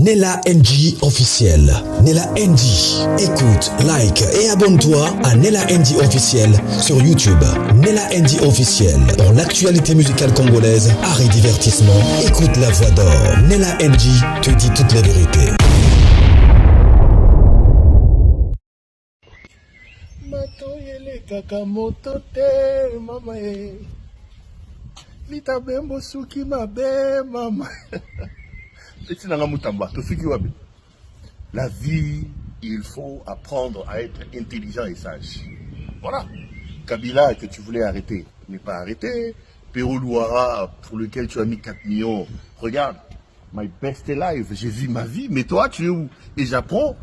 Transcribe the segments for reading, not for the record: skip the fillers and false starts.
Nella NG officiel. Nella NG. Écoute, like et abonne-toi à Nella NG officiel sur YouTube. Nella NG officiel. Pour l'actualité musicale congolaise, art et divertissement, écoute la voix d'or. Nella NG te dit toute la vérité. Kakamoto te mama e Lita bembo suki mabe mama Petit nanga mutamba to suki wabe. La vie, il faut apprendre à être intelligent et sage. Voilà. Kabila que tu voulais arrêter n'est pas arrêté. Pérou Louara pour lequel tu as mis 4 millions. Regarde, my best life, j'ai vu ma vie, mais toi tu es où? Et j'apprends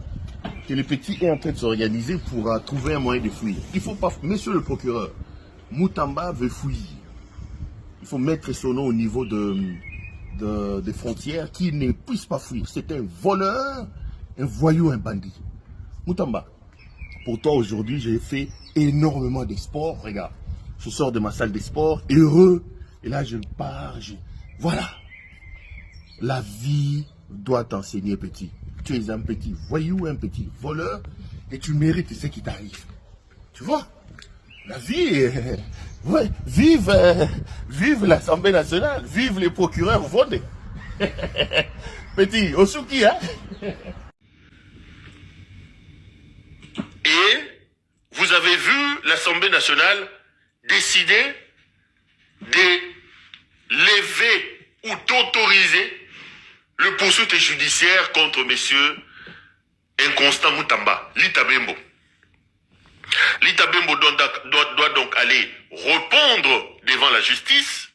que le petit est en train de s'organiser pour trouver un moyen de fuir. Il faut pas, monsieur le procureur, Moutamba veut fuir. Il faut mettre son nom au niveau des frontières qui ne puisse pas fuir. C'est un voleur, un voyou, un bandit. Moutamba, pour toi aujourd'hui, j'ai fait énormément de sport. Regarde, je sors de ma salle de sport, heureux, et là je pars. Voilà. La vie doit t'enseigner, petit. Tu es un petit voyou, un petit voleur, et tu mérites ce qui t'arrive. Tu vois? La vie, ouais, vive l'Assemblée nationale, vive les procureurs votés. Petit, Osuki, hein? Et vous avez vu l'Assemblée nationale décider de lever ou d'autoriser le poursuite judiciaire contre messieurs Inconstant Moutamba, Lita Bembo. Lita Bembo doit donc aller répondre devant la justice.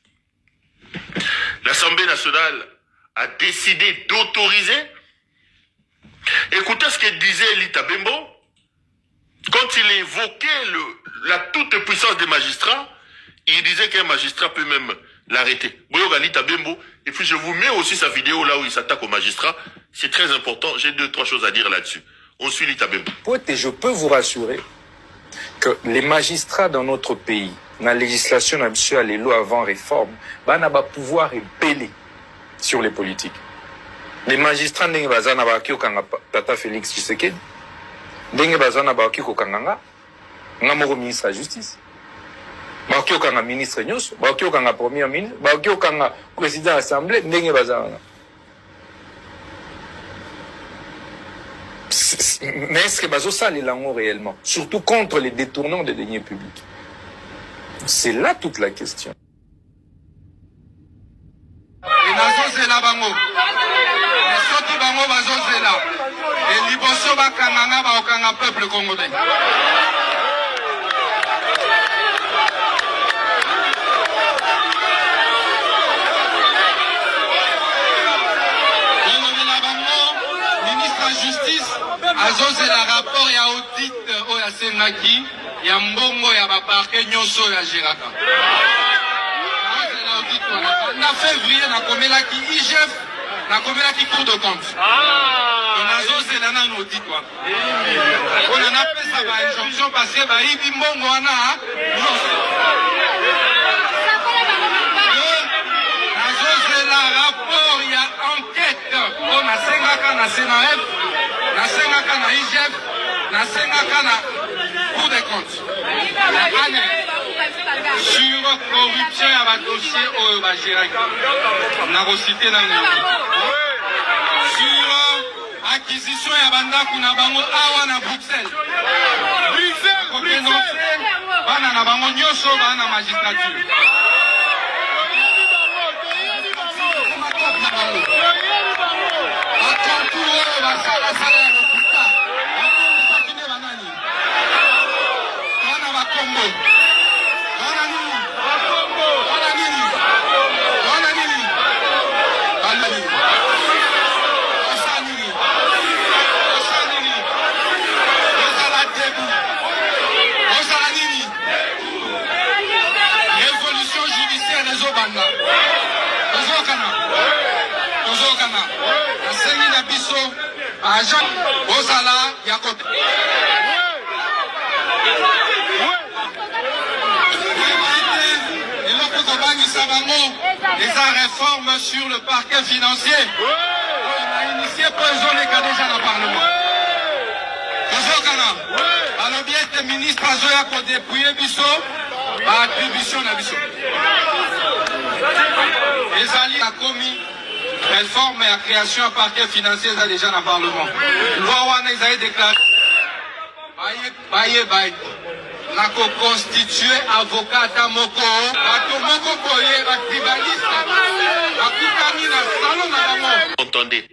L'Assemblée nationale a décidé d'autoriser. Écoutez ce que disait Lita Bembo quand il évoquait la toute-puissance des magistrats. Il disait qu'un magistrat peut même l'arrêter. Boyoga Lita Bembo. Et puis je vous mets aussi sa vidéo là où il s'attaque aux magistrats. C'est très important. J'ai 2-3 choses à dire là-dessus. On suit Lita Bembo. Et je peux vous rassurer que les magistrats dans notre pays, dans la législation, les lois avant réforme, va pouvoir rebeller sur les politiques. Les magistrats n'ont pas Tata Félix Tshisekedi, n'ont pas ministre de la Justice. Bakio kanga ministre nyos, bakio kanga premier ministre, bakio kanga président de l'Assemblée, ndenge bazana. Mais est-ce que bazo ça les langues réellement, surtout contre les détournants des deniers publics? C'est là toute la question. Et nazo zela bango. Et soki bango bazo zela. Et liboso bakanga ba okanga peuple congolais. Azoze la rapport ya audit oya senaki ya mbongo ya baparke nyonso ya Giraka. Azoze la audit na février na komelaki IGF na komelaki Cour de compte. On azoze la na audit wa. On a pesa ba injonction parce que ba ibi mbongo wana azoze la rapport ya enquête on a sengaka na CNAF. Na sengaka na IGF, na sengaka na Cour des comptes. Sur corruption à ma dossier au Bagirac. On a recité dans le sur acquisition à Bandakou na bango awa na Bruxelles. Bruxelles. Bana na bango nyoso bana magistrature. Les réformes sur le parquet financier. On a initié ministre azoya ko dépouiller biso ba attribution na biso. Ezali a commis réforme et création à parquet financier ça déjà dans le Parlement. Loi wana ezali déclaré. Baye. La constitué avocat à moko. Bato moko koye ba tribaliste. Akutani na salon na bango. Entendez.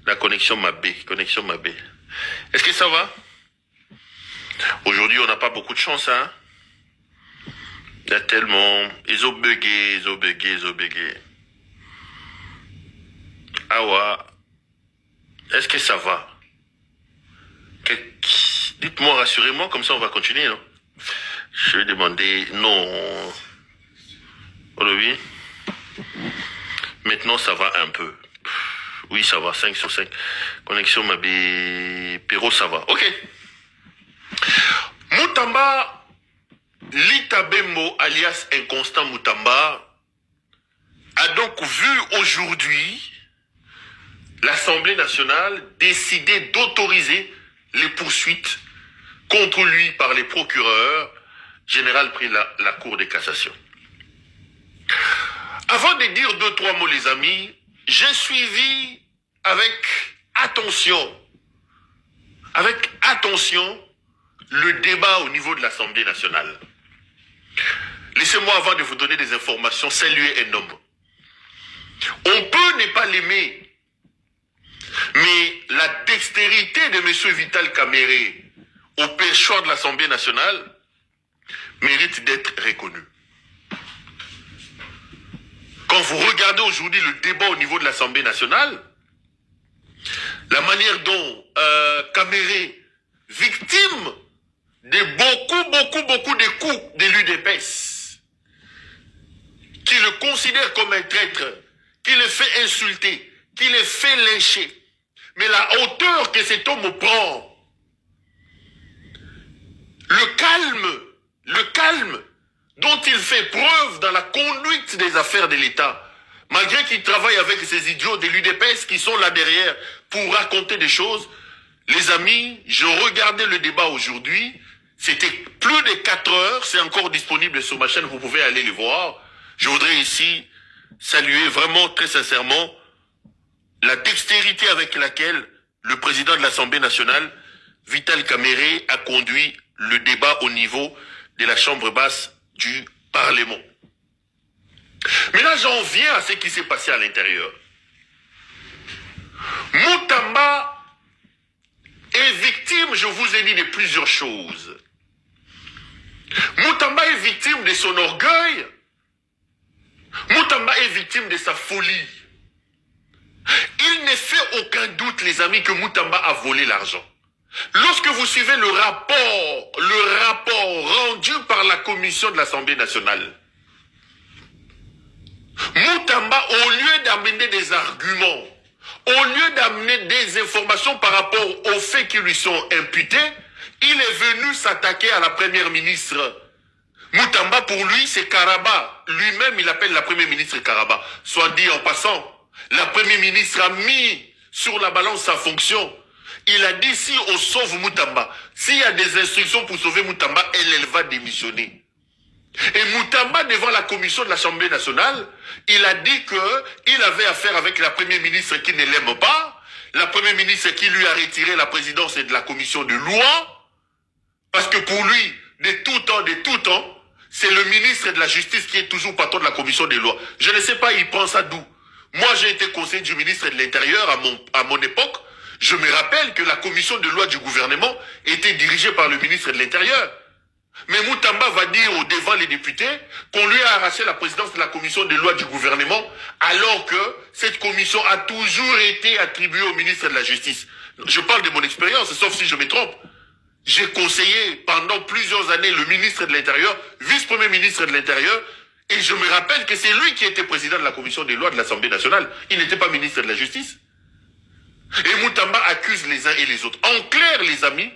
La connexion Mabé. Est-ce que ça va? Aujourd'hui, on n'a pas beaucoup de chance, hein? Il y a tellement... Ils ont bugué. Ah ouais. Est-ce que ça va? Dites-moi, rassurez-moi, comme ça on va continuer, non? Je vais demander... Non. Oui. Maintenant, ça va un peu. Oui, ça va, 5 sur 5. Connexion Mabé... Perrault, ça va. Ok. Moutamba, Lita Bembo, alias Inconstant Moutamba, a donc vu aujourd'hui l'Assemblée nationale décider d'autoriser les poursuites contre lui par les procureurs, général pris la Cour de cassation. Avant de dire 2-3 mots, les amis, j'ai suivi avec attention le débat au niveau de l'Assemblée nationale. Laissez-moi, avant de vous donner des informations, saluer un homme. On peut ne pas l'aimer, mais la dextérité de M. Vital Kamere au perchoir de l'Assemblée nationale mérite d'être reconnue. Quand vous regardez aujourd'hui le débat au niveau de l'Assemblée nationale, la manière dont Kamere, victime de beaucoup de coups de l'UDPS, qui le considère comme un traître, qui le fait insulter, qui le fait lyncher, mais la hauteur que cet homme prend, le calme dont il fait preuve dans la conduite des affaires de l'État, malgré qu'il travaille avec ces idiots de l'UDPS qui sont là derrière pour raconter des choses. Les amis, je regardais le débat aujourd'hui, c'était plus de 4 heures, c'est encore disponible sur ma chaîne, vous pouvez aller le voir. Je voudrais ici saluer vraiment très sincèrement la dextérité avec laquelle le président de l'Assemblée nationale, Vital Kamere, a conduit le débat au niveau de la chambre basse du Parlement. Mais là, j'en viens à ce qui s'est passé à l'intérieur. Moutamba est victime, je vous ai dit, de plusieurs choses. Moutamba est victime de son orgueil. Moutamba est victime de sa folie. Il ne fait aucun doute, les amis, que Moutamba a volé l'argent. Lorsque vous suivez le rapport rendu par la commission de l'Assemblée nationale, Moutamba, au lieu d'amener des arguments, au lieu d'amener des informations par rapport aux faits qui lui sont imputés, il est venu s'attaquer à la première ministre. Moutamba, pour lui, c'est Karaba. Lui-même, il appelle la première ministre Karaba. Soit dit en passant, la première ministre a mis sur la balance sa fonction. Il a dit, si on sauve Moutamba, s'il y a des instructions pour sauver Moutamba, elle va démissionner. Et Moutamba, devant la commission de l'Assemblée nationale, il a dit qu'il avait affaire avec la première ministre qui ne l'aime pas, la première ministre qui lui a retiré la présidence de la commission de loi, parce que pour lui, de tout temps, c'est le ministre de la Justice qui est toujours patron de la commission des lois. Je ne sais pas, il prend ça d'où. Moi, j'ai été conseiller du ministre de l'Intérieur à mon époque. Je me rappelle que la commission de loi du gouvernement était dirigée par le ministre de l'Intérieur. Mais Moutamba va dire devant les députés qu'on lui a arraché la présidence de la commission des lois du gouvernement, alors que cette commission a toujours été attribuée au ministre de la Justice. Je parle de mon expérience, sauf si je me trompe. J'ai conseillé pendant plusieurs années le ministre de l'Intérieur, vice-premier ministre de l'Intérieur, et je me rappelle que c'est lui qui était président de la commission des lois de l'Assemblée nationale. Il n'était pas ministre de la Justice. Et Moutamba accuse les uns et les autres. En clair, les amis,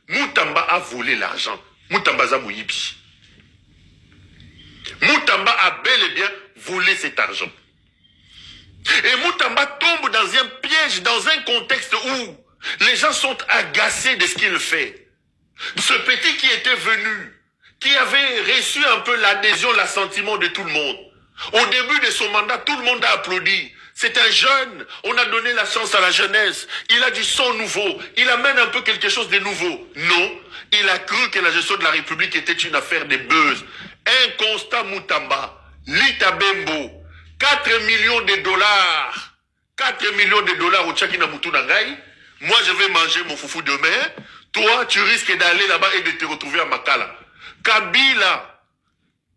Moutamba a volé l'argent. Moutamba Zamouyibi. Moutamba a bel et bien volé cet argent. Et Moutamba tombe dans un piège, dans un contexte où Les gens sont agacés de ce qu'il fait. Ce petit qui était venu, qui avait reçu un peu l'adhésion, l'assentiment de tout le monde. Au début de son mandat, tout le monde a applaudi. C'est un jeune, on a donné la chance à la jeunesse. Il a du sang nouveau, il amène un peu quelque chose de nouveau. Non, il a cru que la gestion de la République était une affaire de buzz. Un constat Moutamba, Lita Bembo, 4 millions de dollars. 4 millions de dollars au Tchakina Moutounangaï. Moi, je vais manger mon foufou demain. Toi, tu risques d'aller là-bas et de te retrouver à Makala. Kabila,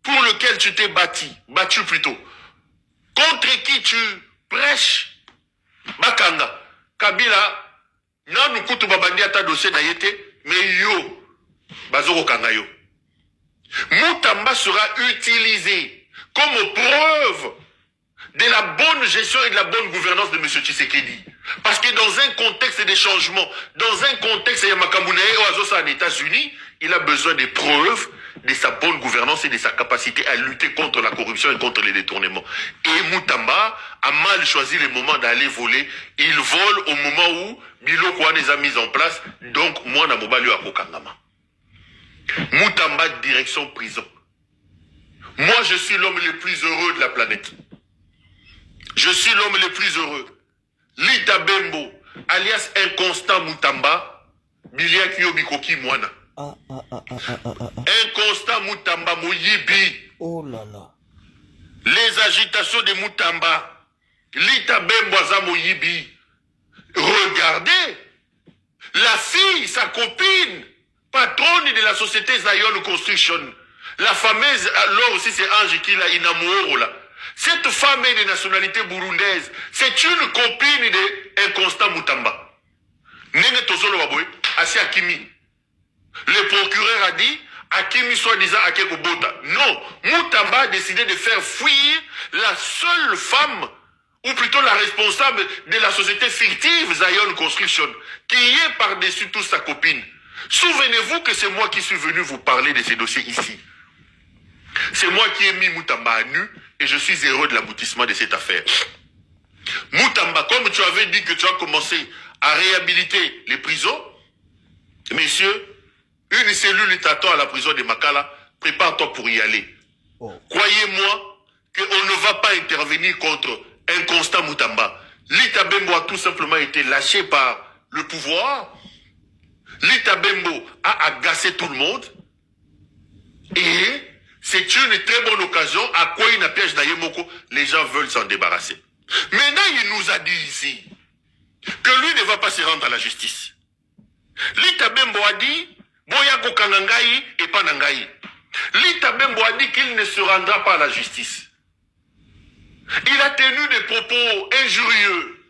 pour lequel tu t'es battu plutôt, contre qui tu prêches, Bakanga, Kabila, non, nous babandi ata dossier na yete, mais yo, bazoro kanga yo. Moutamba sera utilisé comme preuve de la bonne gestion et de la bonne gouvernance de M. Tshisekedi. Parce que dans un contexte de changement, dans un contexte de Yamakamounae aux États-Unis, il a besoin des preuves de sa bonne gouvernance et de sa capacité à lutter contre la corruption et contre les détournements. Et Moutamba a mal choisi le moment d'aller voler. Il vole au moment où Bilo Kouane les a mis en place. Donc, moi, na Mobali Akokangama. Moutamba, direction prison. Moi, je suis l'homme le plus heureux de la planète. Je suis l'homme le plus heureux. Lita Bembo, alias Inconstant Moutamba, Bilia Kiyobikoki Mwana. Inconstant Moutamba Moyibi. Oh là là. Les agitations de Moutamba. Lita Bembo Aza Moyibi. Regardez. La fille, sa copine, patronne de la société Zion Construction. La fameuse, alors aussi c'est Ange qui l'a inamouré là. Cette femme est de nationalité burundaise. C'est une copine de Inconstant Moutamba. Nenge Tozolo Waboy, Asi Akimi. Le procureur a dit, Akimi soi-disant Akeko Bota. Non, Moutamba a décidé de faire fuir la seule femme, ou plutôt la responsable de la société fictive Zion Construction, qui est par-dessus tout sa copine. Souvenez-vous que c'est moi qui suis venu vous parler de ces dossiers ici. C'est moi qui ai mis Moutamba à nu et je suis heureux de l'aboutissement de cette affaire. Moutamba, comme tu avais dit que tu as commencé à réhabiliter les prisons, messieurs, une cellule t'attend à la prison de Makala, prépare-toi pour y aller. Oh. Croyez-moi qu'on ne va pas intervenir contre Inconstant Moutamba. Lita Bembo a tout simplement été lâché par le pouvoir. Lita Bembo a agacé tout le monde. Et c'est une très bonne occasion à quoi il n'a piège d'Ayemoko. Les gens veulent s'en débarrasser. Maintenant, il nous a dit ici que lui ne va pas se rendre à la justice. Lita Bembo a dit Boya Kanangaï et Panangaï. Lita Bembo a dit qu'il ne se rendra pas à la justice. Il a tenu des propos injurieux.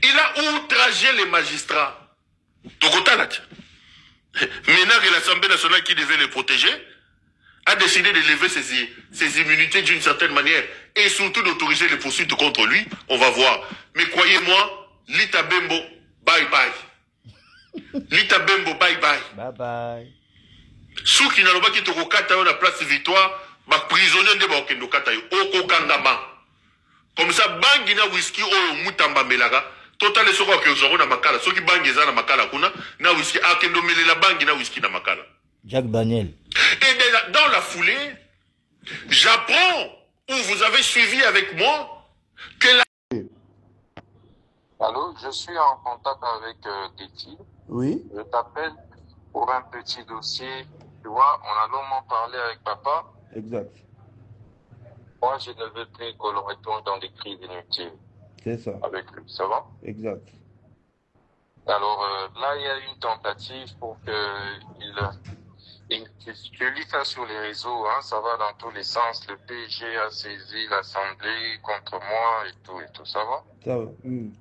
Il a outragé les magistrats. Maintenant que l'Assemblée nationale qui devait les protéger a décidé de lever ses immunités d'une certaine manière et surtout d'autoriser les poursuites contre lui, on va voir. Mais croyez-moi, Lita Bembo, bye bye. Lita Bembo, bye bye. Bye bye. Sous qui n'a pas quitté au Kata, la place Victoire, ma prisonnier de Bakendo Kata, au Kangama. Comme ça, Bangina whisky au Moutamba Melaga, total et sera que j'aurai na Makala. Ceux qui bangent na Makala, na whisky, à Kendo Melela Bangina whisky na Makala. Jack Daniel. Et dans la foulée, j'apprends, où vous avez suivi avec moi, que la... Allô, je suis en contact avec Getty. Oui. Je t'appelle pour un petit dossier. Tu vois, on a longuement parlé avec papa. Exact. Moi, je ne veux plus que l'on retourne dans des crises inutiles C'est ça. avec lui. Ça va? Exact. Alors là, il y a une tentative pour je lis ça sur les réseaux, hein, ça va dans tous les sens. Le PG a saisi l'Assemblée contre moi et tout, ça va? Ça va. Tu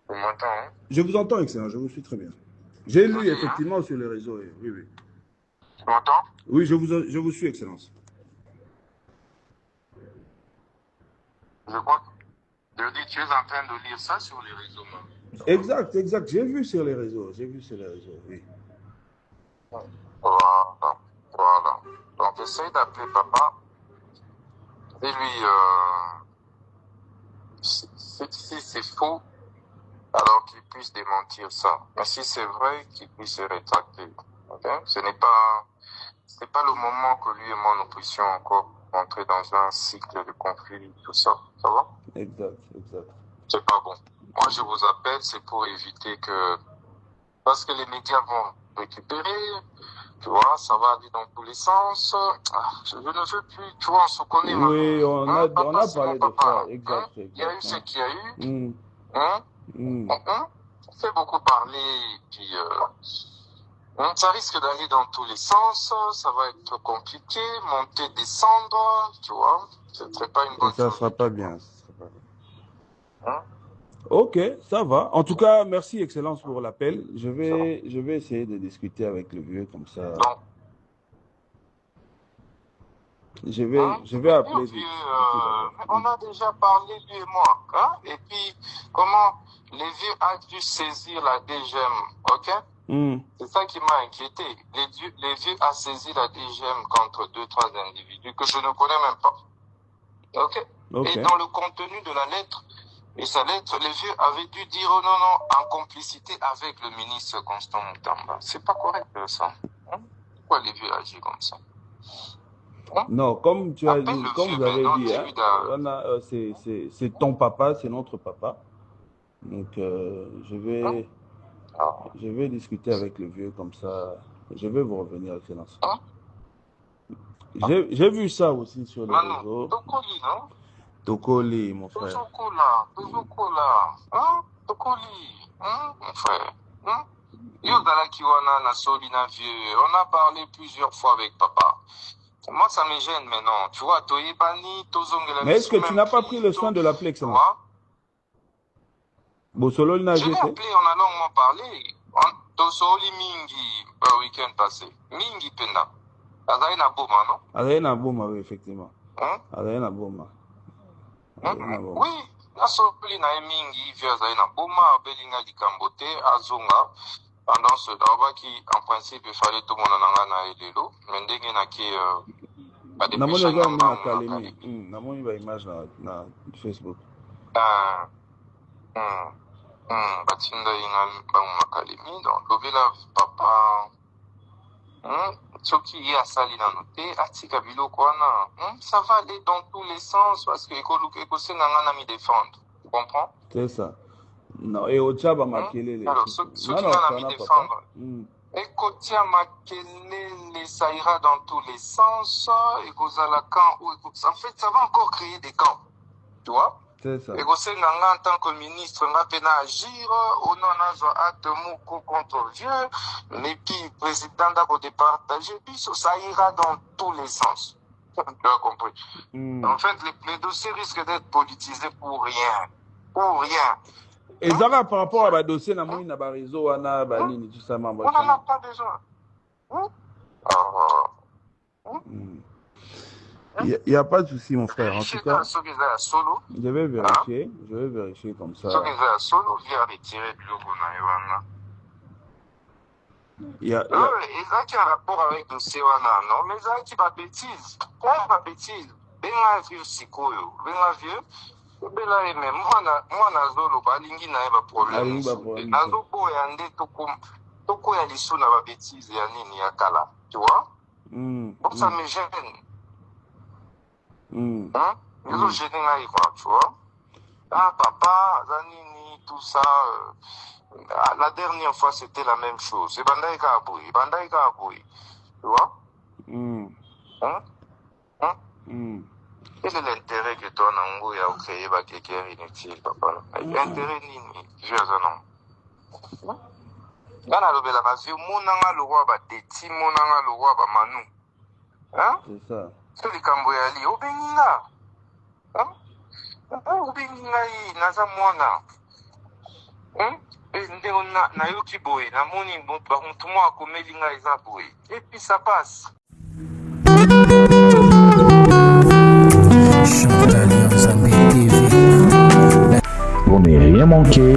m'entends, hein? Je vous entends, excellent, je vous suis très bien. J'ai lu effectivement sur les réseaux, oui, oui. Tu m'entends? Oui, je vous suis, excellence. Je crois que tu es en train de lire ça sur les réseaux, man. Exact, exact, j'ai vu sur les réseaux, oui. Voilà. Donc, essaye d'appeler papa et lui, si c'est faux, alors qu'il puisse démentir ça. Mais si c'est vrai, qu'il puisse se rétracter. Okay? Ce n'est pas le moment que lui et moi nous puissions encore entrer dans un cycle de conflit, tout ça. Ça va? Exact. C'est pas bon. Moi, je vous appelle, c'est pour éviter que... Parce que les médias vont récupérer, tu vois, ça va aller dans tous les sens. Je ne veux plus, tu vois, on se connaît maintenant. Oui, on a parlé de ça. Exact. Il y a eu ce qu'il y a eu. Mm. On fait beaucoup parler, puis ça risque d'aller dans tous les sens, ça va être compliqué, monter, descendre, tu vois, ce ne serait pas une bonne chose. Ça ne sera pas bien. Ok, ça va. En tout cas, merci Excellence pour l'appel. Je vais essayer de discuter avec le vieux comme ça. Donc, je vais appeler. On a déjà parlé, lui et moi. Et puis, comment les vieux a dû saisir la DGM, ok? C'est ça qui m'a inquiété. Les vieux a saisi la DGM contre 2-3 individus que je ne connais même pas. Ok? Et dans le contenu de la lettre, et sa lettre, les vieux avaient dû dire non, en complicité avec le ministre Constant Moutamba. C'est pas correct ça. Pourquoi les vieux agissent comme ça? Non, comme tu as dit, comme vous avez dit, c'est ton papa, c'est notre papa. Donc je vais discuter avec le vieux comme ça. Je vais vous revenir à Excellence. J'ai vu ça aussi sur les réseaux. Tokoli, mon frère. Tokoli, mon frère. On a parlé plusieurs fois avec papa. Moi, ça me gêne maintenant. Tu vois, mais est-ce que tu n'as pas pris le soin de l'appeler, Excellence? Bosolo, il je l'ai appelé, on a longuement parlé. Tosoli Mingi, le week-end passé. Mingi Penda. Azaïna Boma, non? Azaïna Boma, oui, effectivement. Azaïna Boma. Oui, Nasoli na Mingi, Azaïna Boma, Belinga di Kambote, Azonga. Pendant ce temps qui, en principe, il fallait tout le monde en a aidé. Mais dès qu'il y a des personnes qui ont une image sur Facebook. Batinda ina makalemi donc lobela papa soki ya sali na noté atika biloko wana ça va aller dans tous les sens parce que ekosenga ngana mi défendre, tu comprends? C'est ça. Non, et Ochaba Makelele. Alors, soki ngana mi défendre ekotia makelele, ça ira dans tous les sens, ekozala camp ou en fait ça va encore créer des camps, tu vois? C'est ça. Et en tant que ministre, on a peine à agir, on a acte mouko contre vieux, mais puis le président d'à départager, puis ça ira dans tous les sens. Tu as compris? En fait, les dossiers risquent d'être politisés pour rien. Pour rien. Et Zara, par rapport à la dossier, on a réseau, on a ligne, tout ça, on n'en a pas besoin. Il n'y a pas de souci, mon frère. En tout cas, je vais vérifier comme ça. Il y a un rapport avec le Sewana, non? Mais ça qui va bêtise. Pourquoi va bêtise? Ben la vieux sikoyo, ben la vieux. Ben la même. Moi nazolo balingi na eba problème. Nazo boyande toko ya lisu na ba bêtise ya nini ya kala, tu vois? Bon ça me gêne. Ils ont gêné là, tu vois. Papa, Zanini, tout ça. La dernière fois, c'était la même chose. Et Bandaïka Aboui. Tu vois? Quel est l'intérêt que toi, Nango, il y a créé quelqu'un inutile, papa? L'intérêt, Nini, je vais non. Gana lobela kasi monanga le roi ba teti monanga le roi ba manu. C'est ça. C'est le Camboyali obenga. Obenga yi naza mwana. Ndeko na yoki boy na moni ba mutu mo akomeli nga eza boy. Et puis ça passe. Pour ne rien manquer,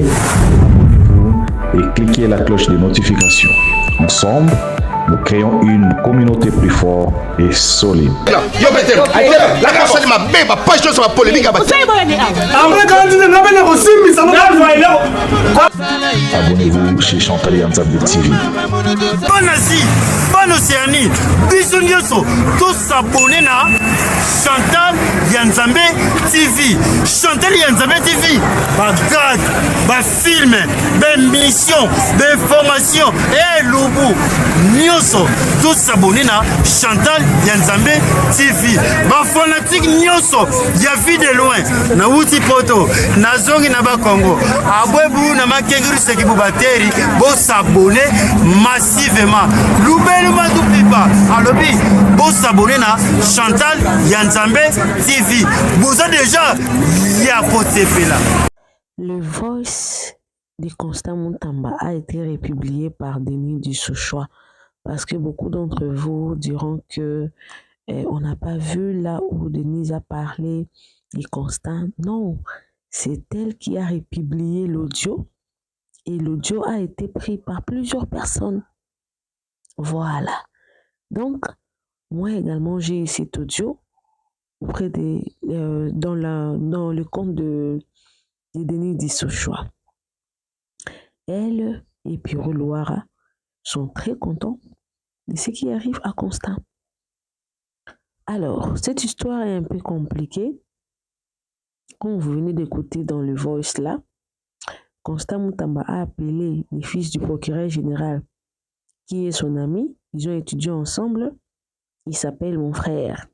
et cliquez la cloche de notification. Ensemble, nous créons une communauté plus forte et solide. Abonnez-vous chez Chantal Yanzambe TV. Bonne Asie, bonne Océanie, bisous nyonso, tous s'abonner na Chantal Yanzambe TV. Chantal Yanzambe TV, bah gag, bah film, bah mission, bah information, et loubou, nyonso, tous s'abonner na Chantal Yanzambe TV. Bah fanatique nyonso, y'a vu de loin, na wuti poto, na zongi na ba Congo, abwebu na makenguru seki bubateri, bo s'abonner massivement. Loubeluma du pipa, alobi, bo s'abonner na Chantal Yanzambe TV. Vous avez déjà y'a côté là. Le voice de Constant Muntamba a été republié par Denis Dissouchoa parce que beaucoup d'entre vous diront que on n'a pas vu là où Denis a parlé et Constant. Non, c'est elle qui a republié l'audio et l'audio a été pris par plusieurs personnes. Voilà. Donc, moi également, j'ai cet audio auprès des, dans le compte de Denis Dissouchoa. Elle et Pierrot Loara sont très contents de ce qui arrive à Constant. Alors, cette histoire est un peu compliquée. Comme vous venez d'écouter dans le voice là, Constant Muntamba a appelé le fils du procureur général qui est son ami. Ils ont étudié ensemble. Il s'appelle mon frère.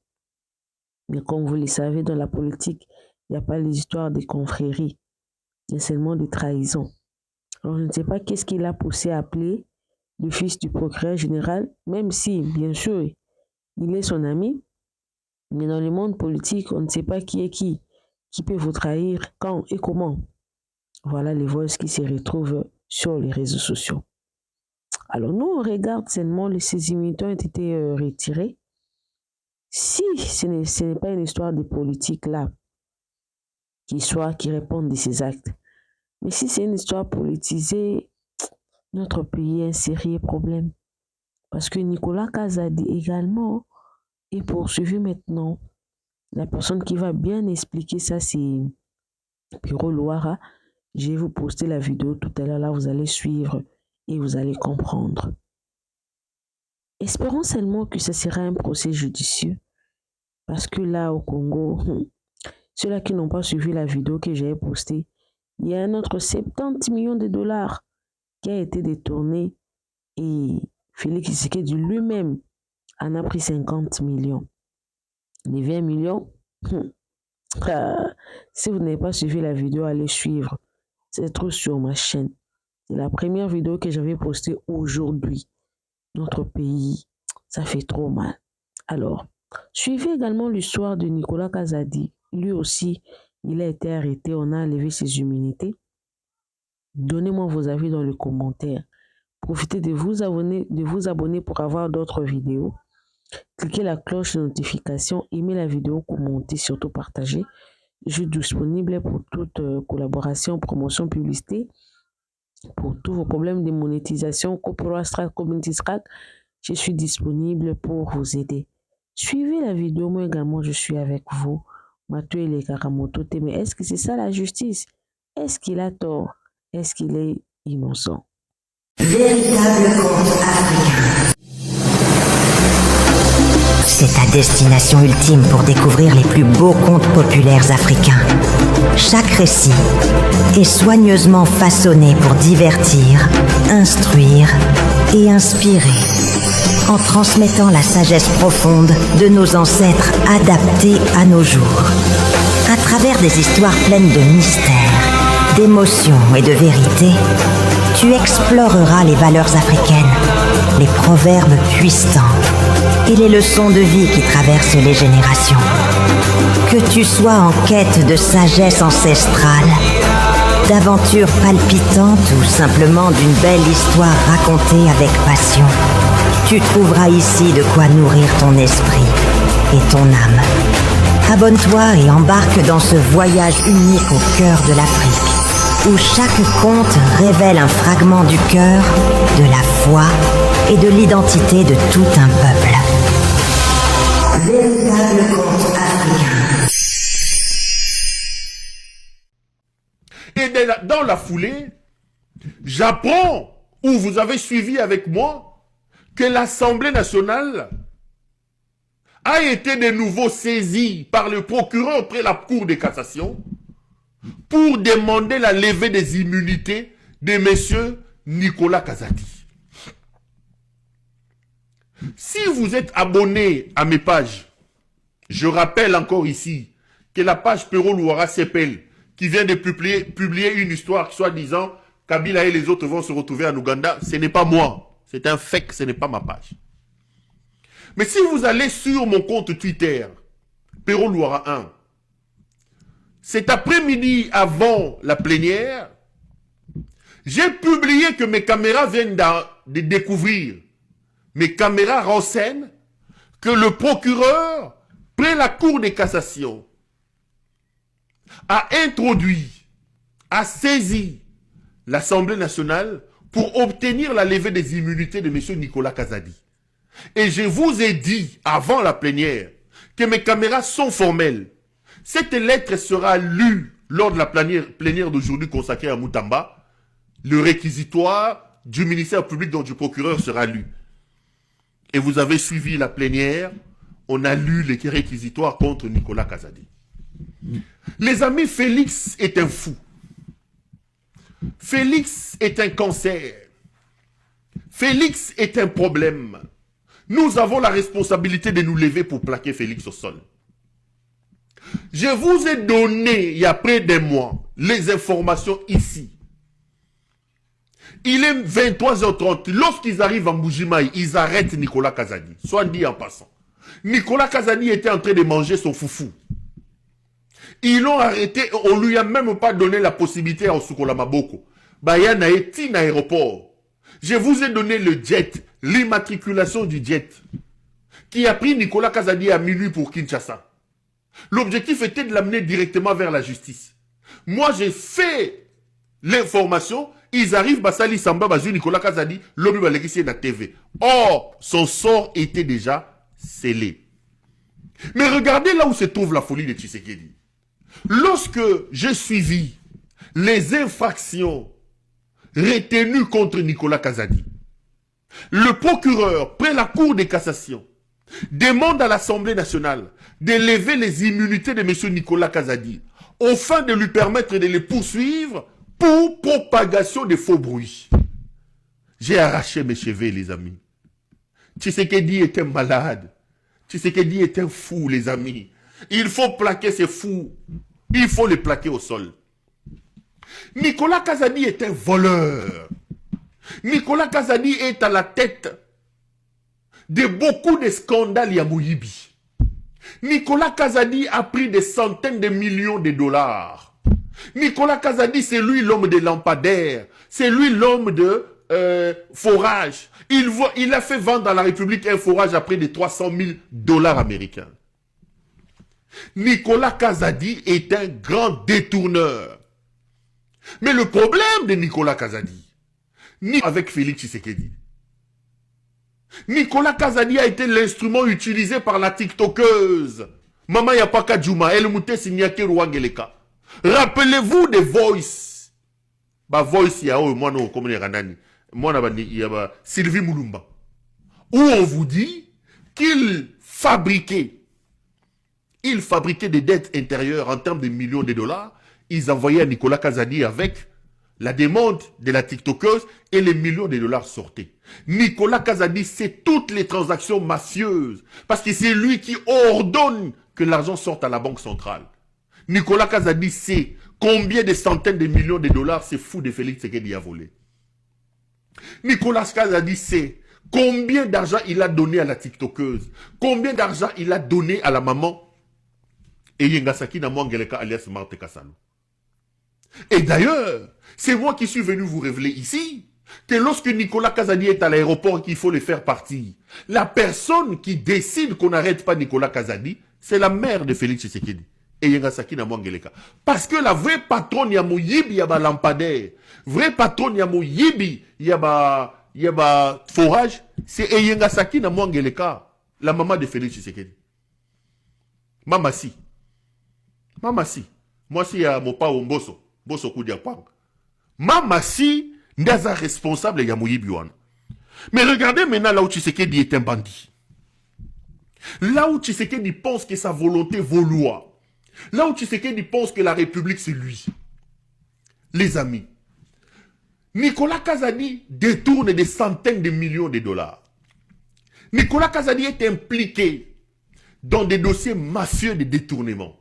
Mais comme vous le savez, dans la politique, il n'y a pas les histoires de confréries. Il y a seulement des trahisons. Alors, je ne sais pas qu'est-ce qui l'a poussé à appeler le fils du procureur général, même si, bien sûr, il est son ami. Mais dans le monde politique, on ne sait pas qui est qui peut vous trahir, quand et comment. Voilà les voix qui se retrouvent sur les réseaux sociaux. Alors, nous, on regarde seulement ces imitants ont été retirés. Si ce n'est pas une histoire de politique là, qui répondent de ces actes, mais si c'est une histoire politisée, notre pays a un sérieux problème. Parce que Nicolas Kazadi également est poursuivi maintenant. La personne qui va bien expliquer ça, c'est Pierrot Loara. Je vais vous poster la vidéo tout à l'heure, là vous allez suivre et vous allez comprendre. Espérons seulement que ce sera un procès judicieux. Parce que là, au Congo, ceux-là qui n'ont pas suivi la vidéo que j'ai postée, il y a un autre 70 millions de dollars qui a été détourné et Félix Tshisekedi lui-même en a pris 50 millions. Les 20 millions, si vous n'avez pas suivi la vidéo, allez suivre. C'est trop sur ma chaîne. C'est la première vidéo que j'avais postée aujourd'hui. Notre pays, ça fait trop mal. Alors, suivez également l'histoire de Nicolas Kazadi. Lui aussi, il a été arrêté, on a enlevé ses immunités. Donnez-moi vos avis dans les commentaires. Profitez de vous abonner pour avoir d'autres vidéos. Cliquez la cloche de notification, aimez la vidéo, commentez, surtout partagez. Je suis disponible pour toute collaboration, promotion, publicité. Pour tous vos problèmes de monétisation, copyright strike, community strike, je suis disponible pour vous aider. Suivez la vidéo, moi également je suis avec vous. Mathieu les Karamoto, mais est-ce que c'est ça la justice? Est-ce qu'il a tort? Est-ce qu'il est innocent? Véritable conte africain. C'est ta destination ultime pour découvrir les plus beaux contes populaires africains. Chaque récit est soigneusement façonné pour divertir, instruire et inspirer, en transmettant la sagesse profonde de nos ancêtres adaptés à nos jours. À travers des histoires pleines de mystères, d'émotions et de vérité, tu exploreras les valeurs africaines, les proverbes puissants et les leçons de vie qui traversent les générations. Que tu sois en quête de sagesse ancestrale, d'aventures palpitantes ou simplement d'une belle histoire racontée avec passion, tu trouveras ici de quoi nourrir ton esprit et ton âme. Abonne-toi et embarque dans ce voyage unique au cœur de l'Afrique. où chaque conte révèle un fragment du cœur, de la foi et de l'identité de tout un peuple. Véritable conte africain. Et dans la foulée, j'apprends, ou vous avez suivi avec moi, que l'Assemblée nationale a été de nouveau saisie par le procureur près la Cour de cassation pour demander la levée des immunités de M. Nicolas Kazadi. Si vous êtes abonné à mes pages, je rappelle encore ici que la page Pero Louara Sepel, qui vient de publier une histoire soi-disant Kabila et les autres vont se retrouver en Ouganda, ce n'est pas moi. C'est un fake, ce n'est pas ma page. Mais si vous allez sur mon compte Twitter, Pero Louara 1, cet après-midi avant la plénière, j'ai publié que mes caméras viennent de découvrir. Mes caméras renseignent que le procureur, près la Cour de cassation, a introduit, a saisi l'Assemblée nationale pour obtenir la levée des immunités de M. Nicolas Kazadi. Et je vous ai dit, avant la plénière, que mes caméras sont formelles. Cette lettre sera lue lors de la plénière d'aujourd'hui consacrée à Moutamba. Le réquisitoire du ministère public, donc du procureur, sera lu. Et vous avez suivi la plénière, on a lu les réquisitoires contre Nicolas Kazadi. Les amis, Félix est un fou. Félix est un cancer. Félix est un problème. Nous avons la responsabilité de nous lever pour plaquer Félix au sol. Je vous ai donné, il y a près d'un mois, les informations ici. Il est 23h30. Lorsqu'ils arrivent en Mbujimaï, ils arrêtent Nicolas Kazadi. Soit dit en passant. Nicolas Kazadi était en train de manger son foufou. Ils l'ont arrêté, on lui a même pas donné la possibilité à Osukola Maboko. Bayana est un aéroport. Je vous ai donné le jet, l'immatriculation du jet, qui a pris Nicolas Kazadi à minuit pour Kinshasa. L'objectif était de l'amener directement vers la justice. Moi, j'ai fait l'information, ils arrivent, Basali Samba, Bazou, Nicolas Kazadi, l'homme va l'écrire dans la TV. Or, son sort était déjà scellé. Mais regardez là où se trouve la folie de Tshisekedi. Lorsque j'ai suivi les infractions retenues contre Nicolas Kazadi, le procureur, près la Cour de cassation, demande à l'Assemblée nationale de lever les immunités de M. Nicolas Kazadi, au fin de lui permettre de les poursuivre pour propagation de faux bruits. J'ai arraché mes cheveux, les amis. Tshisekedi est un malade. Tshisekedi est un fou, les amis. Il faut plaquer ces fous. Il faut les plaquer au sol. Nicolas Kazadi est un voleur. Nicolas Kazadi est à la tête de beaucoup de scandales à Mouyibi. Nicolas Kazadi a pris des centaines de millions de dollars. Nicolas Kazadi, c'est lui l'homme des lampadaires. C'est lui l'homme de forage. Il a fait vendre à la République un forage à près de 300 000 dollars américains. Nicolas Kazadi est un grand détourneur. Mais le problème de Nicolas Kazadi, ni avec Félix Tshisekedi, Nicolas Kazadi a été l'instrument utilisé par la TikTokeuse Mama Yapaka Djouma, El Mouté Signake Rouangeleka. Rappelez-vous des Voice. Bah Voice, il y a moi non comme les Ranani. Moi il y a Sylvie Moulumba. Où on vous dit qu'il fabriquait des dettes intérieures en termes de millions de dollars. Ils envoyaient à Nicolas Kazadi avec la demande de la TikTokeuse et les millions de dollars sortaient. Nicolas Kazadi, c'est toutes les transactions mafieuses. Parce que c'est lui qui ordonne que l'argent sorte à la banque centrale. Nicolas Kazadi sait combien de centaines de millions de dollars c'est fou de Félix Tshisekedi a volé. Nicolas Kazadi sait combien d'argent il a donné à la TikTokeuse. Combien d'argent il a donné à la maman et Yengasaki Namwangeleka alias Marthe Kassalo. Et d'ailleurs, c'est moi qui suis venu vous révéler ici que lorsque Nicolas Kazadi est à l'aéroport et qu'il faut le faire partir, la personne qui décide qu'on n'arrête pas Nicolas Kazadi, c'est la mère de Félix Tshisekedi. et Yengasaki na Mwangeleka. Parce que la vraie patronne ya Moyibi yaba lampadaire, vraie patronne ya Moyibi yaba forage, c'est Yengasaki na Mwangeleka, la maman de Félix Tshisekedi. Mama si. Moi si ya mopa Mboso, Mboso Koudia Pang. Mama si ndaza responsable ya Moyibi wana. Mais regardez maintenant là où Tshisekedi est un bandit. Là où Tshisekedi pense que sa volonté vaut loi. Là où Tshisekedi pense que la République c'est lui. Les amis, Nicolas Kazadi détourne des centaines de millions de dollars. Nicolas Kazadi est impliqué dans des dossiers mafieux de détournement.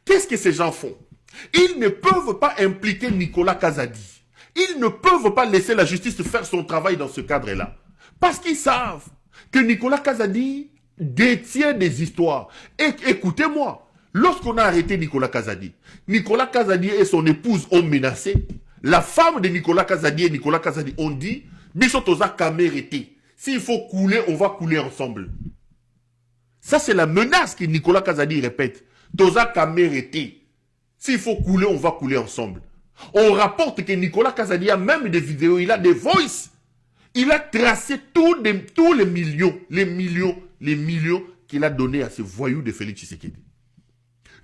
Qu'est-ce que ces gens font? Ils ne peuvent pas impliquer Nicolas Kazadi. Ils ne peuvent pas laisser la justice faire son travail dans ce cadre-là. Parce qu'ils savent que Nicolas Kazadi détient des histoires. Et écoutez-moi, lorsqu'on a arrêté Nicolas Kazadi et son épouse ont menacé. La femme de Nicolas Kazadi et Nicolas Kazadi ont dit Bissotoza Kamérité. S'il faut couler, on va couler ensemble. Ça, c'est la menace que Nicolas Kazadi répète. Toza Kamérité. S'il faut couler, on va couler ensemble. On rapporte que Nicolas Kazadi a même des vidéos, il a des voices. Il a tracé tous les millions qu'il a donnés à ces voyous de Félix Tshisekedi.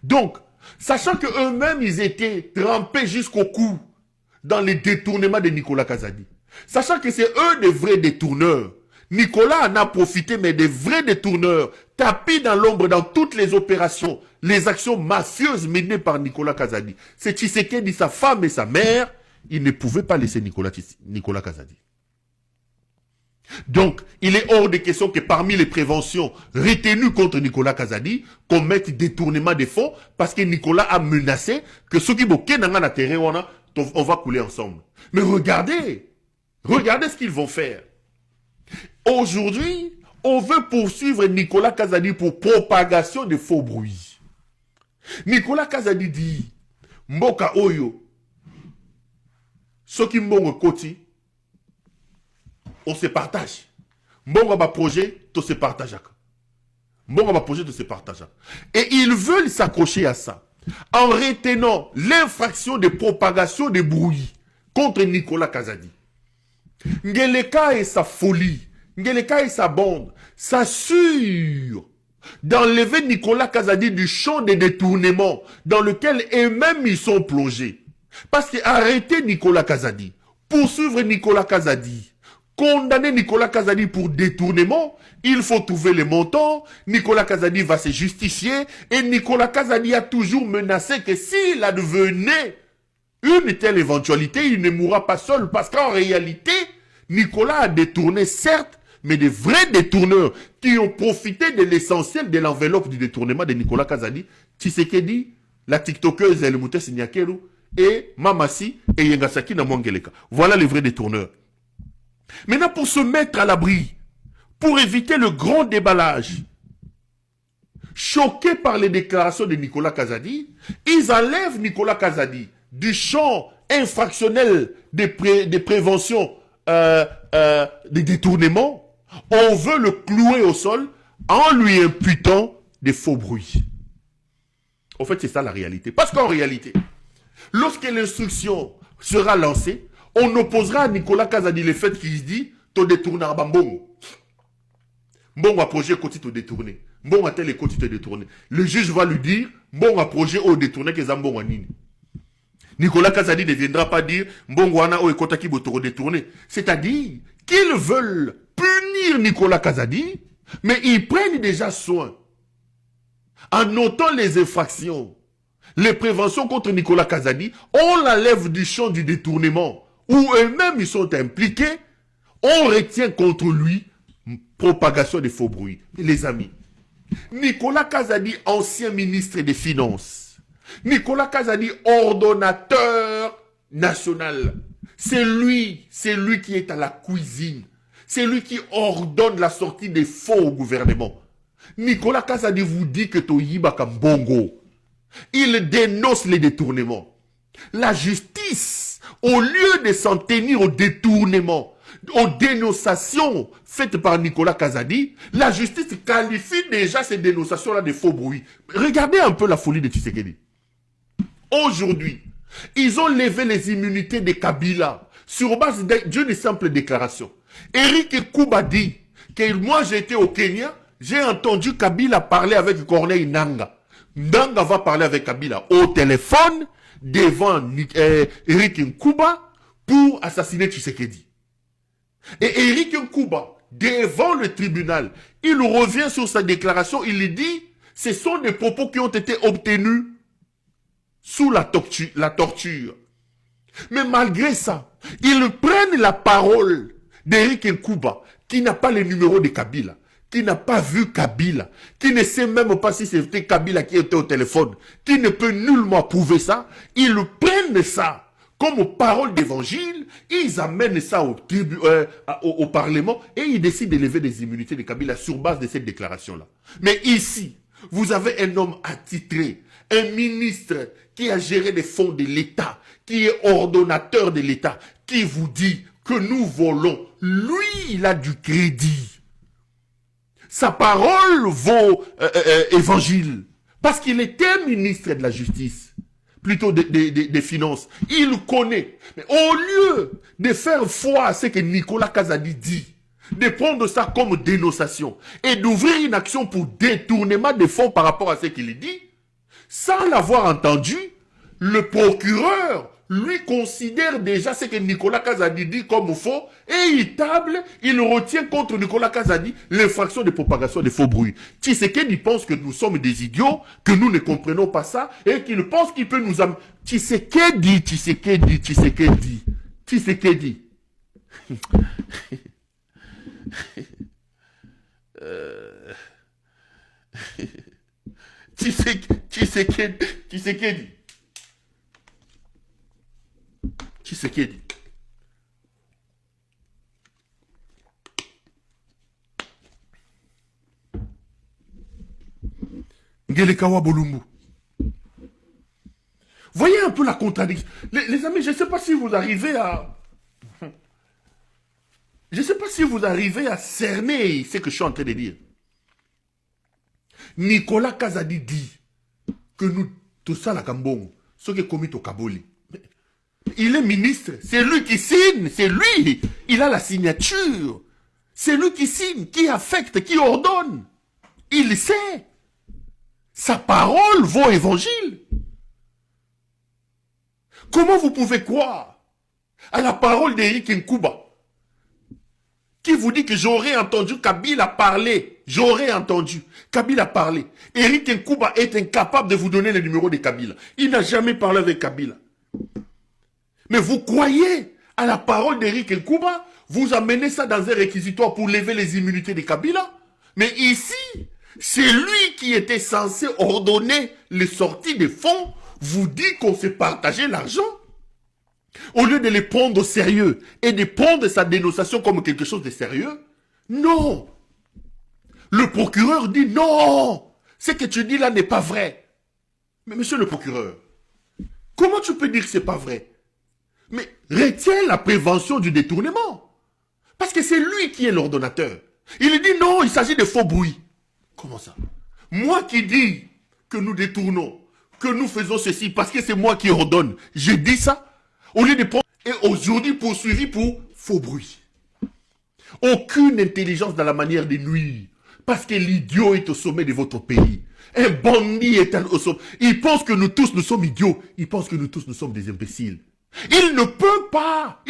Donc, sachant qu'eux-mêmes, ils étaient trempés jusqu'au cou dans les détournements de Nicolas Kazadi. Sachant que c'est eux des vrais détourneurs. Nicolas en a profité, mais des vrais détourneurs, tapis dans l'ombre dans toutes les opérations, les actions mafieuses menées par Nicolas Kazadi. C'est Tshisekedi, sa femme et sa mère, ils ne pouvaient pas laisser Nicolas Kazadi. Donc, il est hors de question que parmi les préventions retenues contre Nicolas Kazadi, qu'on mette détournement des fonds, parce que Nicolas a menacé que ceux qui boquent dans la terre, on va couler ensemble. Mais regardez ce qu'ils vont faire. Aujourd'hui, on veut poursuivre Nicolas Kazadi pour propagation de faux bruits. Nicolas Kazadi dit, Mboka Oyo, ceux qui m'ont koti, on se partage. Mbongo ba projet, tout se partage. Mbongo ba projet, tout se partage. Et ils veulent s'accrocher à ça. En retenant l'infraction de propagation de bruit contre Nicolas Kazadi. Ngeleka et sa folie, Ngeleka et sa bande s'assurent d'enlever Nicolas Kazadi du champ des détournements dans lequel eux-mêmes ils sont plongés. Parce que arrêter Nicolas Kazadi, poursuivre Nicolas Kazadi, condamner Nicolas Kazadi pour détournement, il faut trouver les montants, Nicolas Kazadi va se justifier, et Nicolas Kazadi a toujours menacé que s'il advenait une telle éventualité, il ne mourra pas seul, parce qu'en réalité, Nicolas a détourné, certes, mais des vrais détourneurs qui ont profité de l'essentiel de l'enveloppe du détournement de Nicolas Kazadi, Tshisekedi, la TikTokeuse Elmouté Signakeru, et Mamasi et Yengasaki na Mwangeleka. Voilà les vrais détourneurs. Maintenant, pour se mettre à l'abri, pour éviter le grand déballage, choqués par les déclarations de Nicolas Kazadi, ils enlèvent Nicolas Kazadi du champ infractionnel des préventions des détournements. On veut le clouer au sol en lui imputant des faux bruits. En fait, c'est ça la réalité. Parce qu'en réalité, lorsque l'instruction sera lancée, on opposera à Nicolas Kazadi le fait qu'il dit « T'as détourné à Mbongo ». Mbongo a projet côté te détourner. Mbongo a tel côté te détourner. Le juge va lui dire « Mbongo a projet au détourner que Zambongo a nini ». Nicolas Kazadi ne viendra pas dire « Mbongo a au ekota ki botoro détourner ». C'est-à-dire qu'ils veulent punir Nicolas Kazadi, mais ils prennent déjà soin. En notant les infractions, les préventions contre Nicolas Kazadi, on l'enlève du champ du détournement, où eux-mêmes ils sont impliqués, on retient contre lui propagation des faux bruits. Les amis, Nicolas Kazadi, ancien ministre des Finances, Nicolas Kazadi, ordonnateur national, c'est lui qui est à la cuisine, c'est lui qui ordonne la sortie des faux au gouvernement. Nicolas Kazadi vous dit que Toyiba Kambongo, il dénonce les détournements. La justice, au lieu de s'en tenir au détournement, aux dénonciations faites par Nicolas Kazadi, la justice qualifie déjà ces dénonciations-là de faux bruits. Regardez un peu la folie de Tshisekedi. Aujourd'hui, ils ont levé les immunités de Kabila sur base d'une simple déclaration. Eric Kouba dit que moi j'ai été au Kenya, j'ai entendu Kabila parler avec Corneille Nanga. Nanga va parler avec Kabila au téléphone devant Eric Nkouba pour assassiner Tshisekedi. Et Eric Nkouba, devant le tribunal, il revient sur sa déclaration, il dit, ce sont des propos qui ont été obtenus sous la torture. Mais malgré ça, ils prennent la parole d'Eric Nkouba, qui n'a pas le numéro de Kabila, qui n'a pas vu Kabila, qui ne sait même pas si c'était Kabila qui était au téléphone, qui ne peut nullement prouver ça. Ils prennent ça comme parole d'évangile, ils amènent ça au Parlement et ils décident d'élever des immunités de Kabila sur base de cette déclaration-là. Mais ici, vous avez un homme attitré, un ministre qui a géré les fonds de l'État, qui est ordonnateur de l'État, qui vous dit que nous volons. Lui, il a du crédit. Sa parole vaut évangile. Parce qu'il était ministre de la Justice, plutôt des Finances. Il connaît. Mais au lieu de faire foi à ce que Nicolas Kazadi dit, de prendre ça comme dénonciation et d'ouvrir une action pour détournement des fonds par rapport à ce qu'il dit, sans l'avoir entendu, le procureur, lui, considère déjà ce que Nicolas Kazadi dit comme faux et il retient contre Nicolas Kazadi l'infraction de propagation de faux bruits. Tshisekedi pense que nous sommes des idiots, que nous ne comprenons pas ça et qu'il pense qu'il peut nous amener. Tshisekedi. Tshisekedi. Ngelekawa Bolumbu. Voyez un peu la contradiction. Les amis, je ne sais pas si vous arrivez à... Je ne sais pas si vous arrivez à cerner ce que je suis en train de dire. Nicolas Kazadi dit que nous, tout ça, la Kambon, ce qui est commis au Kaboli. Il est ministre, c'est lui qui signe, c'est lui, il a la signature. C'est lui qui signe, qui affecte, qui ordonne. Il sait. Sa parole vaut évangile. Comment vous pouvez croire à la parole d'Eric Nkouba qui vous dit que j'aurais entendu Kabila parler. J'aurais entendu Kabila parler. Eric Nkouba est incapable de vous donner le numéro de Kabila. Il n'a jamais parlé avec Kabila. Mais vous croyez à la parole d'Eric Nkouba? Vous amenez ça dans un réquisitoire pour lever les immunités de Kabila? Mais ici, c'est lui qui était censé ordonner les sorties des fonds, vous dit qu'on s'est partagé l'argent. Au lieu de les prendre au sérieux et de prendre sa dénonciation comme quelque chose de sérieux, non. Le procureur dit non, ce que tu dis là n'est pas vrai. Mais monsieur le procureur, comment tu peux dire que ce n'est pas vrai? Mais retiens la prévention du détournement. Parce que c'est lui qui est l'ordonnateur. Il dit non, il s'agit de faux bruits. Comment ça? Moi qui dis que nous détournons, que nous faisons ceci parce que c'est moi qui ordonne, j'ai dit ça? Au lieu de prendre, et aujourd'hui poursuivi pour faux bruit. Aucune intelligence dans la manière de nuire. Parce que l'idiot est au sommet de votre pays. Un bandit est au sommet. Il pense que nous tous, nous sommes idiots. Il pense que nous tous, nous sommes des imbéciles. Il ne peut pas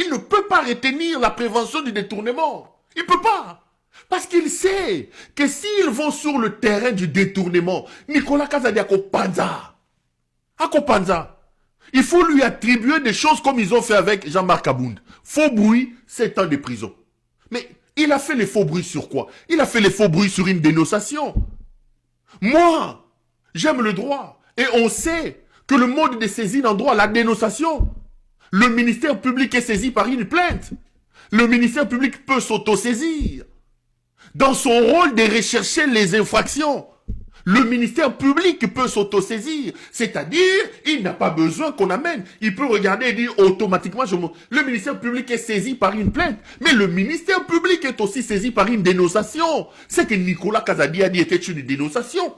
retenir la prévention du détournement. Il ne peut pas. Parce qu'il sait que s'ils vont sur le terrain du détournement, Nicolas Kazadi a Panza. Il faut lui attribuer des choses comme ils ont fait avec Jean-Marc Abound. Faux bruit, 7 ans de prison. Mais il a fait les faux bruits sur quoi? Il a fait les faux bruits sur une dénonciation. Moi, j'aime le droit. Et on sait que le mode de saisine en droit, la dénonciation, le ministère public est saisi par une plainte. Le ministère public peut s'autosaisir. Dans son rôle de rechercher les infractions, le ministère public peut s'autosaisir. C'est-à-dire, il n'a pas besoin qu'on amène. Il peut regarder et dire automatiquement, le ministère public est saisi par une plainte. Mais le ministère public est aussi saisi par une dénonciation. Ce que Nicolas Kazadi a dit était une dénonciation.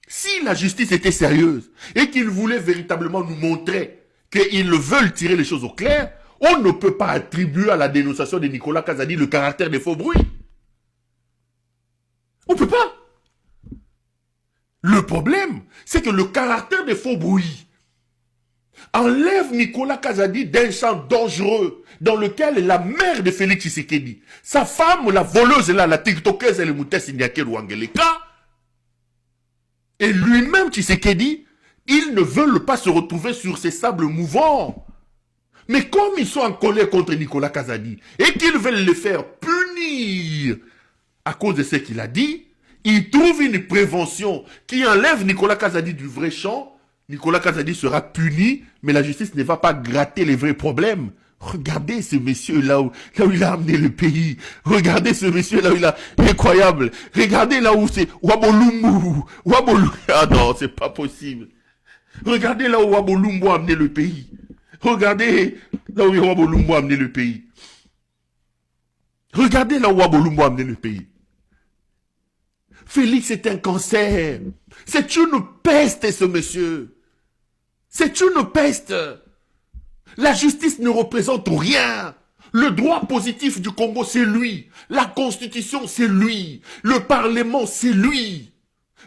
Si la justice était sérieuse et qu'ils voulaient véritablement nous montrer qu'ils veulent tirer les choses au clair, on ne peut pas attribuer à la dénonciation de Nicolas Kazadi le caractère des faux bruits. On ne peut pas. Le problème, c'est que le caractère des faux bruits enlève Nicolas Kazadi d'un champ dangereux dans lequel la mère de Félix Tshisekedi, sa femme, la voleuse là, la tiktokeuse, elle Moutessi Nyakeru Wangeleka, et lui-même Tshisekedi, ils ne veulent pas se retrouver sur ces sables mouvants. Mais comme ils sont en colère contre Nicolas Kazadi et qu'ils veulent le faire punir à cause de ce qu'il a dit, ils trouvent une prévention qui enlève Nicolas Kazadi du vrai champ. Nicolas Kazadi sera puni, mais la justice ne va pas gratter les vrais problèmes. Regardez ce monsieur là où il a amené le pays. Regardez ce monsieur là où il a... Incroyable. Regardez là où c'est Wabolumbu. Ah non, c'est pas possible. Regardez là où Wabolumbu a amené le pays. Regardez là où Wabolumbu a amené le pays. Regardez là où Wabolumbu a amené le pays. Félix est un cancer. C'est une peste, ce monsieur. C'est une peste. La justice ne représente rien. Le droit positif du Congo, c'est lui. La constitution, c'est lui. Le parlement, c'est lui.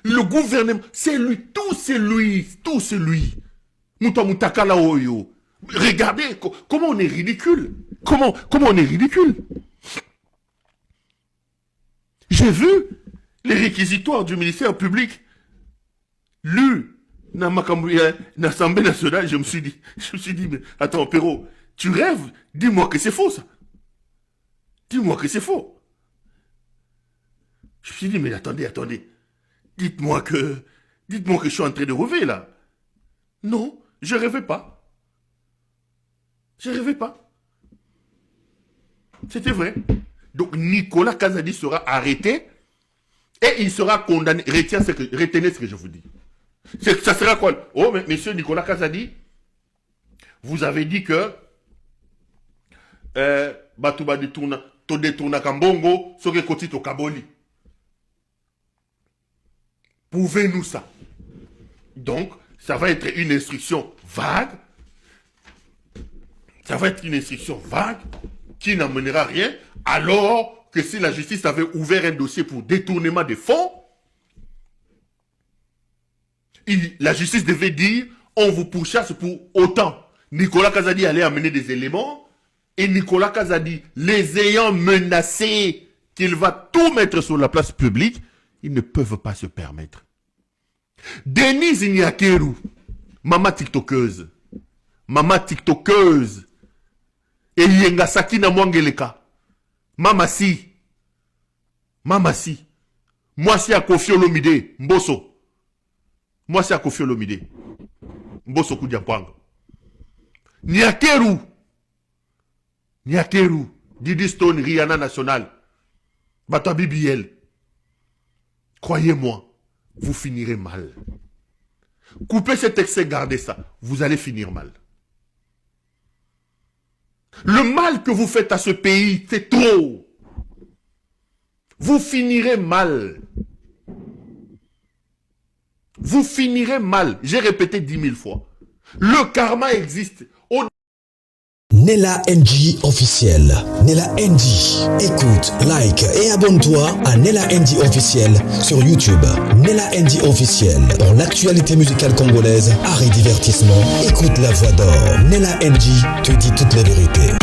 Le gouvernement, c'est lui. Tout, c'est lui. Tout, c'est lui. Mutamutakala Oyo. Regardez comment on est ridicule. Comment on est ridicule. J'ai vu les réquisitoires du ministère public lus dans l'Assemblée nationale. Je me suis dit, mais attends, Perrault, tu rêves? Dis-moi que c'est faux, ça. Dis-moi que c'est faux. Je me suis dit, mais attendez. Dites-moi que je suis en train de rêver, là. Non, je rêvais pas. C'était vrai. Donc, Nicolas Kazadi sera arrêté et il sera condamné. Retenez ce que je vous dis. Ça sera quoi? Oh, mais monsieur Nicolas Kazadi, vous avez dit que Batouba détourna Kambongo, Soke Kotito Kaboli. Prouvez-nous ça. Donc, ça va être une instruction vague. Ça va être une instruction vague qui n'amènera rien, alors que si la justice avait ouvert un dossier pour détournement des fonds, la justice devait dire, on vous pourchasse pour autant. Nicolas Kazadi allait amener des éléments, et Nicolas Kazadi, les ayant menacés qu'il va tout mettre sur la place publique, ils ne peuvent pas se permettre. Denise Nyakeru, maman tiktokeuse, et Yengasaki na Mwangeleka, Mama si, moi c'est à Kofi Olomide, Mbosso. Moi c'est à Kofi Olomide, Mbosso Koudiapwanga. Nyakeru, Didi Stone, Rihanna National, Bata BBL. Croyez-moi, vous finirez mal. Coupez cet excès, gardez ça, vous allez finir mal. Le mal que vous faites à ce pays, c'est trop. Vous finirez mal. Vous finirez mal. J'ai répété 10 000 fois. Le karma existe. Nella NG officiel. Nella NG. Écoute, like et abonne-toi à Nella NG officiel sur YouTube. Nella NG officiel. Pour l'actualité musicale congolaise, art et divertissement, écoute la voix d'or. Nella NG te dit toutes les vérités.